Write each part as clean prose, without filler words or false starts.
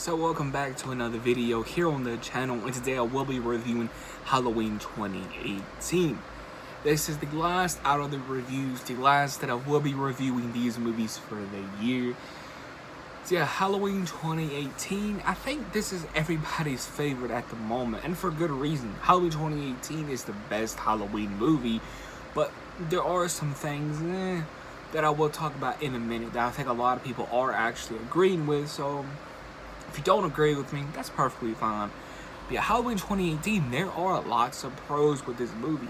So welcome back to another video here on the channel, and today I will be reviewing Halloween 2018. This is the last out of the reviews, the last that I will be reviewing these movies for the year. So yeah, Halloween 2018, I think this is everybody's favorite at the moment, and for good reason. Halloween 2018 is the best Halloween movie, but there are some things that I will talk about in a minute that I think a lot of people are actually agreeing with, so if you don't agree with me, that's perfectly fine. But yeah, Halloween 2018, there are lots of pros with this movie.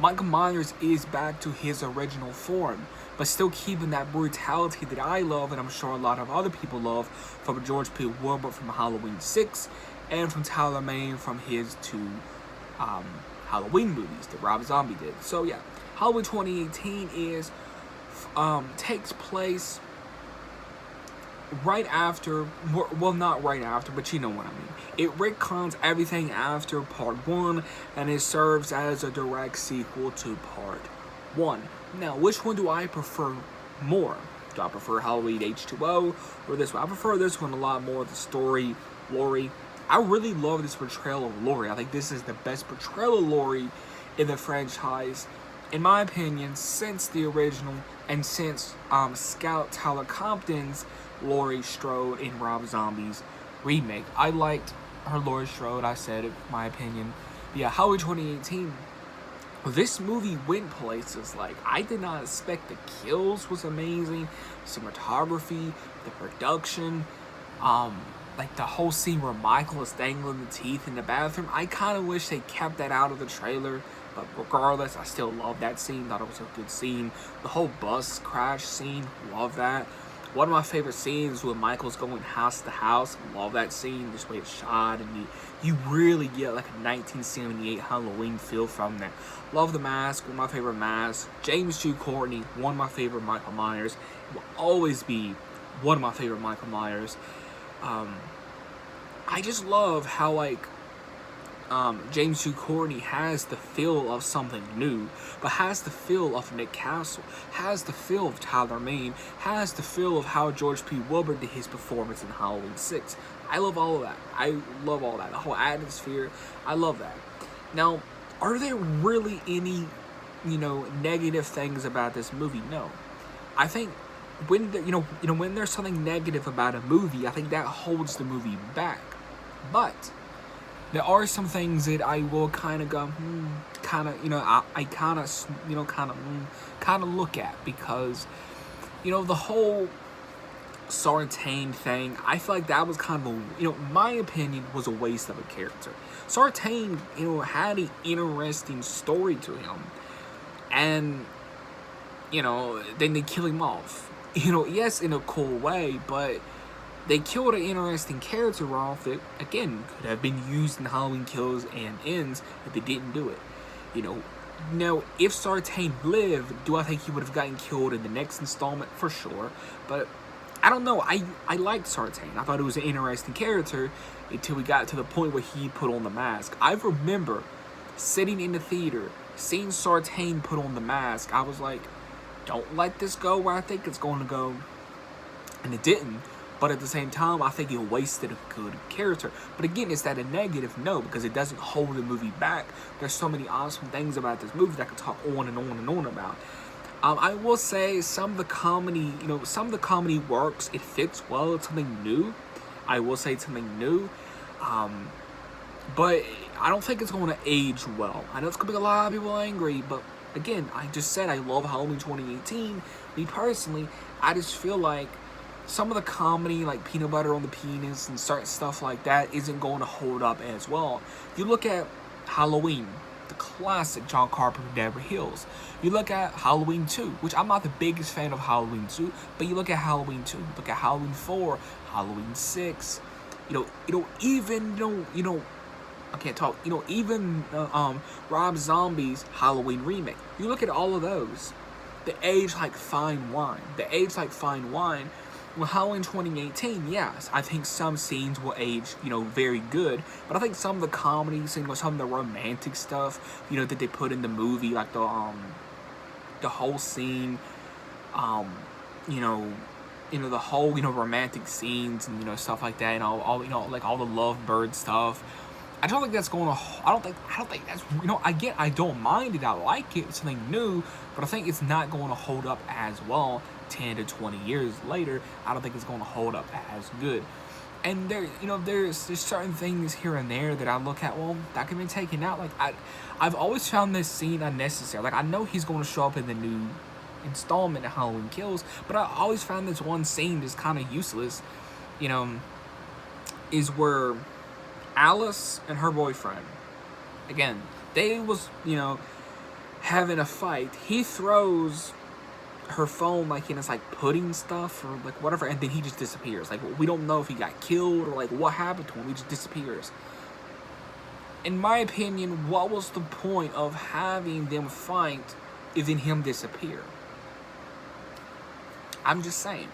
Michael Myers is back to his original form, but still keeping that brutality that I love, and I'm sure a lot of other people love, from George P. Wilbur from Halloween 6, and from Tyler Mane from his two Halloween movies that Rob Zombie did. So yeah, Halloween 2018 is takes place right after, well, not right after, but you know what I mean. It retcons everything after part 1, and it serves as a direct sequel to part 1. Now, which one do I prefer more? Do I prefer Halloween H2O or this one? I prefer this one a lot more, the story, Laurie. I really love this portrayal of Laurie. I think this is the best portrayal of Laurie in the franchise, in my opinion, since the original, and since Scout Tyler Compton's Laurie Strode in Rob Zombie's remake. I liked her Laurie Strode, I said it, my opinion. But yeah, Halloween 2018, this movie went places. Like, I did not expect. The kills was amazing, cinematography, the production, like the whole scene where Michael is dangling the teeth in the bathroom. I kind of wish they kept that out of the trailer, but regardless, I still love that scene. Thought it was a good scene. The whole bus crash scene, love that. One of my favorite scenes when Michael's going house to house. Love that scene, just the way it's shot, and you really get like a 1978 Halloween feel from that. Love the mask, one of my favorite masks. James Jude Courtney, one of my favorite Michael Myers. It will always be one of my favorite Michael Myers. I just love how, like, James Jude Courtney has the feel of something new, but has the feel of Nick Castle, has the feel of Tyler Mane, has the feel of how George P. Wilbur did his performance in Halloween 6. I love all of that. I love all that. The whole atmosphere, I love that. Now, are there really any, negative things about this movie? No. I think when when there's something negative about a movie, I think that holds the movie back. But there are some things that I will kind of go, I kind of look at, because, the whole Sartain thing, I feel like that was kind of a, my opinion, was a waste of a character. Sartain, had an interesting story to him, and, then they kill him off. Yes, in a cool way, but they killed an interesting character off that, again, could have been used in Halloween Kills and Ends if they didn't do it. Now, if Sartain lived, do I think he would have gotten killed in the next installment? For sure. But I don't know. I liked Sartain. I thought it was an interesting character until we got to the point where he put on the mask. I remember sitting in the theater, seeing Sartain put on the mask. I was like, don't let this go where I think it's going to go. And it didn't. But at the same time, I think it wasted a good character. But again, is that a negative? No, because it doesn't hold the movie back. There's so many awesome things about this movie that I could talk on and on and on about. I will say some of the comedy, works. It fits well. It's something new. I will say it's something new. But I don't think it's going to age well. I know it's going to make a lot of people angry, but again, I just said I love Halloween 2018. Me personally, I just feel like some of the comedy, like peanut butter on the penis and certain stuff like that, isn't going to hold up as well. You look at Halloween, the classic John Carpenter, Beverly Hills. You look at Halloween 2, which I'm not the biggest fan of Halloween 2, but you look at Halloween 2, look at Halloween 4, Halloween 6, I can't talk, even Rob Zombie's Halloween remake. You look at all of those, they age like fine wine. With Halloween 2018, yes, I think some scenes will age, very good. But I think some of the comedy, some of the romantic stuff, that they put in the movie, like the whole scene, the whole, romantic scenes and, stuff like that, and like all the lovebird stuff. I don't think that's going to. I don't think that's. I don't mind it. I like it. It's something new, but I think it's not going to hold up as well 10 to 20 years later. I don't think it's going to hold up as good. And there's certain things here and there that I look at. Well, that can be taken out. Like I've always found this scene unnecessary. Like I know he's going to show up in the new installment of Halloween Kills, but I always found this one scene just kind of useless. Is where Alice and her boyfriend, again, they was, having a fight. He throws her phone like in this like pudding stuff or like whatever, and then he just disappears. Like we don't know if he got killed or like what happened to him. He just disappears. In my opinion, what was the point of having them fight if then him disappear? I'm just saying.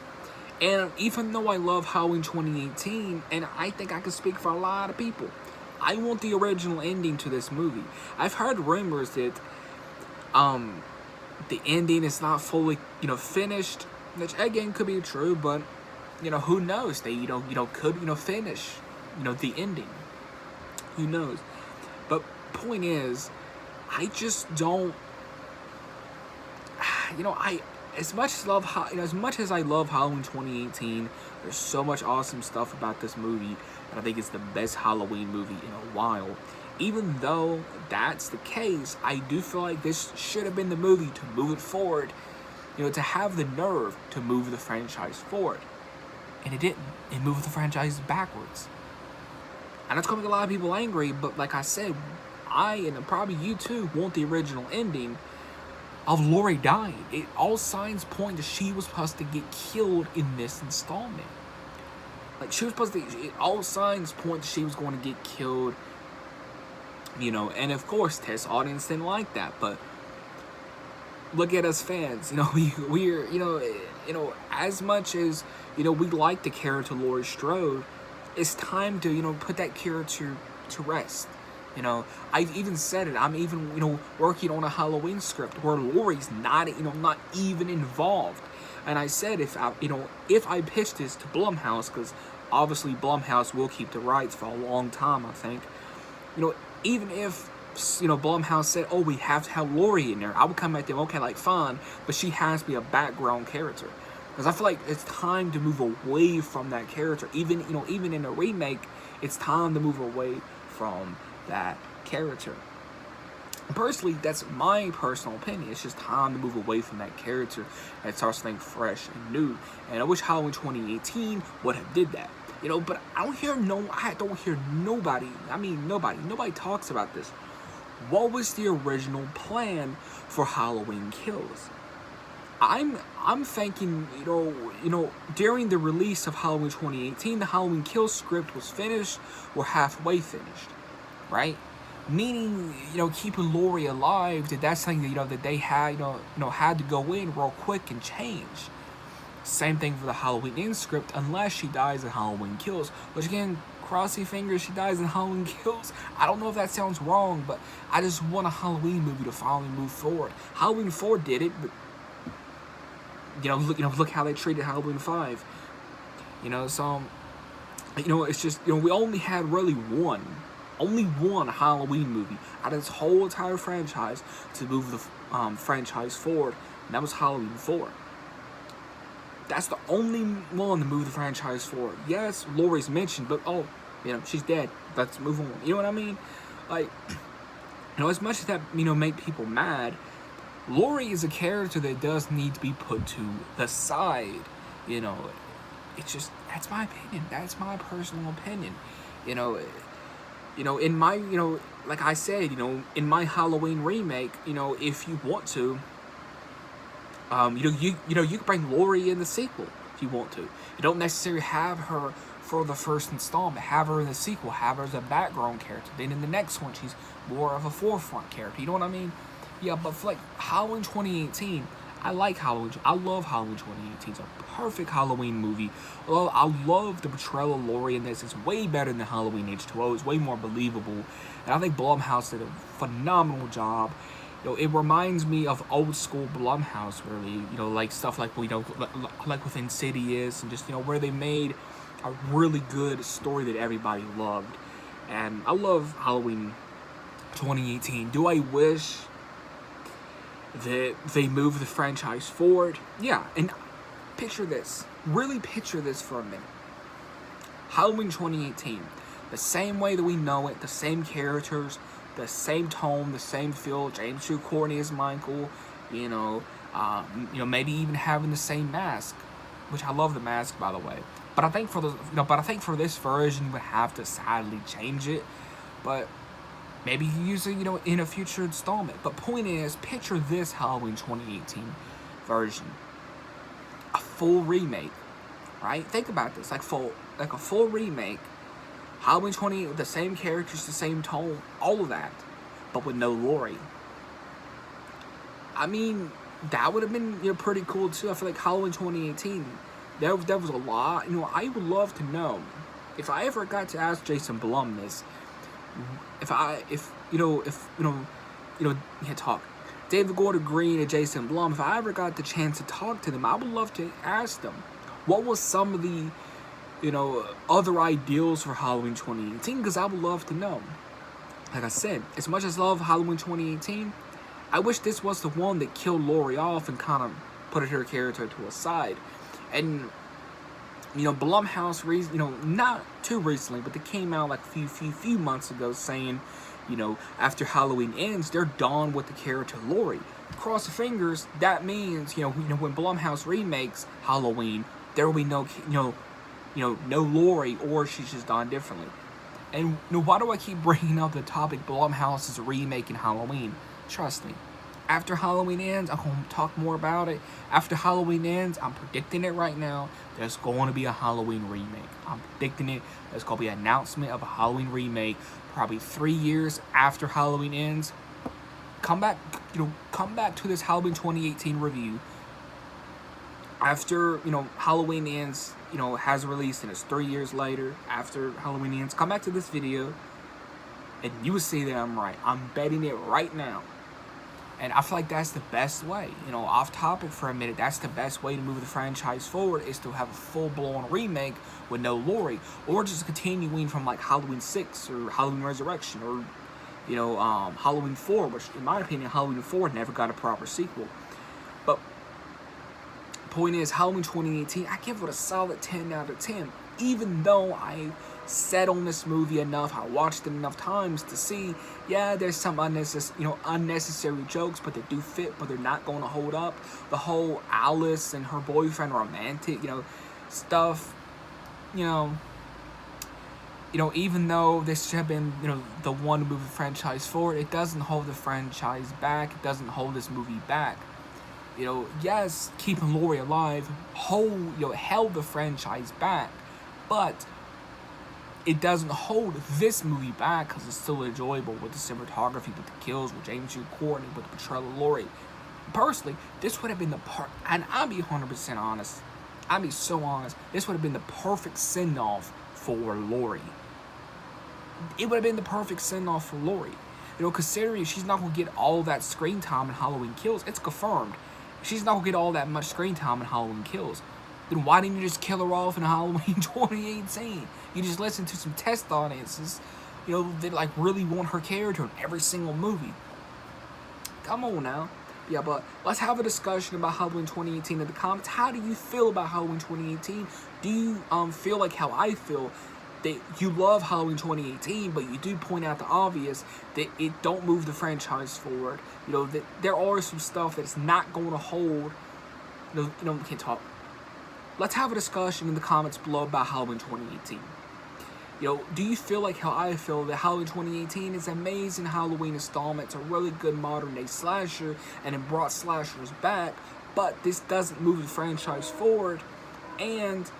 And even though I love Halloween 2018, and I think I can speak for a lot of people, I want the original ending to this movie. I've heard rumors that the ending is not fully, finished, which again could be true, but who knows? They could finish, the ending. Who knows? But point is, I just don't. As much as I love Halloween 2018, there's so much awesome stuff about this movie, and I think it's the best Halloween movie in a while. Even though that's the case, I do feel like this should have been the movie to move it forward, to have the nerve to move the franchise forward. And it didn't. It moved the franchise backwards. And that's going to make a lot of people angry, but like I said, I, and probably you too, want the original ending of Laurie dying. All signs point that she was supposed to get killed in this installment. Like, all signs point that she was going to get killed, and of course, test audience didn't like that, but look at us fans, we're, as much as, we like the character Laurie Strode, it's time to, put that character to rest. I've even said it. I'm even, working on a Halloween script where Laurie's not even involved. And I said if I pitch this to Blumhouse, because obviously Blumhouse will keep the rights for a long time, I think. Even if Blumhouse said, "Oh, we have to have Laurie in there," I would come at them, okay, like fine, but she has to be a background character. Because I feel like it's time to move away from that character. Even in a remake, it's time to move away from that character. Personally, that's my personal opinion. It's just time to move away from that character and start something fresh and new. And I wish Halloween 2018 would have did that. But I don't hear nobody. I mean, nobody talks about this. What was the original plan for Halloween Kills? I'm thinking, during the release of Halloween 2018, the Halloween Kills script was finished or halfway finished. Right? Meaning, keeping Laurie alive, that's something that they had, had to go in real quick and change. Same thing for the Halloween Ends script, unless she dies in Halloween Kills. Which again, cross your fingers, she dies in Halloween Kills. I don't know if that sounds wrong, but I just want a Halloween movie to finally move forward. Halloween 4 did it, but look how they treated Halloween 5. So it's just we only had really one Halloween movie out of this whole entire franchise to move the franchise forward, and that was Halloween 4. That's the only one to move the franchise forward. Yes, Laurie's mentioned, but she's dead. Let's move on. You know what I mean? Like, as much as that make people mad, Laurie is a character that does need to be put to the side. It's just, that's my opinion. That's my personal opinion. In my, like I said, in my Halloween remake, if you want to, you can bring Laurie in the sequel if you want to. You don't necessarily have her for the first installment. Have her in the sequel. Have her as a background character. Then in the next one, she's more of a forefront character. You know what I mean? Yeah, but for like Halloween 2018, I like Halloween. I love Halloween 2018. It's a perfect Halloween movie. I love the portrayal of Laurie in this. It's way better than Halloween H2O. It's way more believable. And I think Blumhouse did a phenomenal job. it reminds me of old school Blumhouse, really. Like stuff like like with Insidious, and just where they made a really good story that everybody loved. And I love Halloween 2018. Do I wish that they move the franchise forward? Yeah, and picture this. Really picture this for a minute. Halloween 2018, the same way that we know it, the same characters, the same tone, the same feel. James Hugh Courtney as Michael, maybe even having the same mask, which I love the mask, by the way. But I think for this version, we have to sadly change it. But maybe use it, in a future installment. But point is, picture this Halloween 2018 version, a full remake, right? Think about this, like a full remake. Halloween 20, the same characters, the same tone, all of that, but with no Laurie. I mean, that would have been pretty cool too. I feel like Halloween 2018, there was a lot. I would love to know if I ever got to ask Jason Blum this. Talk David Gordon Green and Jason Blum. If I ever got the chance to talk to them, I would love to ask them what was some of the other ideals for Halloween 2018, because I would love to know. Like I said, as much as I love Halloween 2018, I wish this was the one that killed Laurie off and kind of put her character to a side. And Blumhouse, not too recently, but they came out like a few months ago saying, after Halloween ends, they're done with the character Laurie. Cross the fingers. That means when Blumhouse remakes Halloween, there will be no Laurie, or she's just done differently. And why do I keep bringing up the topic Blumhouse is remaking Halloween? Trust me. After Halloween ends, I'm going to talk more about it. After Halloween ends, I'm predicting it right now, there's going to be a Halloween remake. I'm predicting it. There's going to be an announcement of a Halloween remake probably 3 years after Halloween ends. Come back to this Halloween 2018 review. After, Halloween ends, has released, and it's 3 years later after Halloween ends, come back to this video and you will see that I'm right. I'm betting it right now. And I feel like that's the best way. Off topic for a minute, that's the best way to move the franchise forward, is to have a full-blown remake with no Laurie, or just continuing from like Halloween 6 or Halloween Resurrection, or Halloween 4, which in my opinion Halloween 4 never got a proper sequel. But point is, Halloween 2018, I give it a solid 10 out of 10. Even though I sat on this movie enough, I watched it enough times to see, yeah, there's some unnecessary jokes, but they do fit, but they're not going to hold up. The whole Alice and her boyfriend romantic, stuff, even though this should have been, the one to move the franchise forward, it doesn't hold the franchise back. It doesn't hold this movie back. Yes, keeping Laurie alive held the franchise back, but it doesn't hold this movie back, because it's still enjoyable with the cinematography, with the kills, with James Hugh Courtney, with the portrayal of Laurie. Personally, this would have been the part, and I'll be 100% honest, I'll be so honest, this would have been the perfect send-off for Laurie. It would have been the perfect send-off for Laurie. Considering she's not going to get all that screen time in Halloween Kills, it's confirmed. She's not going to get all that much screen time in Halloween Kills. Then why didn't you just kill her off in Halloween 2018? You just listen to some test audiences, that like really want her character in every single movie. Come on now. Yeah, but let's have a discussion about Halloween 2018 in the comments. How do you feel about Halloween 2018? Do you feel like how I feel, that you love Halloween 2018, but you do point out the obvious, that it don't move the franchise forward? That there are some stuff that's not going to hold. We can't talk. Let's have a discussion in the comments below about Halloween 2018. Do you feel like how I feel, that Halloween 2018 is an amazing Halloween installment? It's a really good modern day slasher, and it brought slashers back, but this doesn't move the franchise forward, and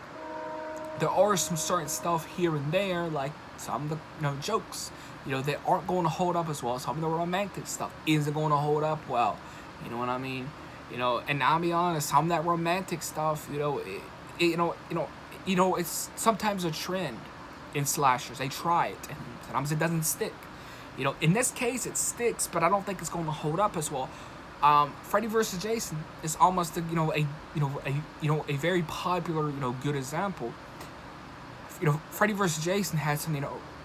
there are some certain stuff here and there, like some of the jokes, that aren't going to hold up as well. Some of the romantic stuff isn't going to hold up well. You know what I mean? And I'll be honest, some of that romantic stuff, it's sometimes a trend in slashers. They try it, and sometimes it doesn't stick. You know, in this case, it sticks, but I don't think it's going to hold up as well. Freddy vs. Jason is almost a very popular good example. You know, Freddy vs. Jason had some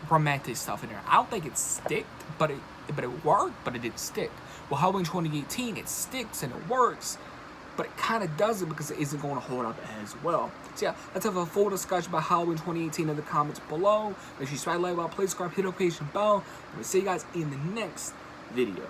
romantic stuff in there. I don't think it sticked, but it worked, but it didn't stick. Well, Halloween 2018, it sticks and it works, but it kind of doesn't because it isn't going to hold up as well. So yeah, let's have a full discussion about Halloween 2018 in the comments below. Make sure you subscribe, like, please subscribe, hit the notification bell, and we'll see you guys in the next video.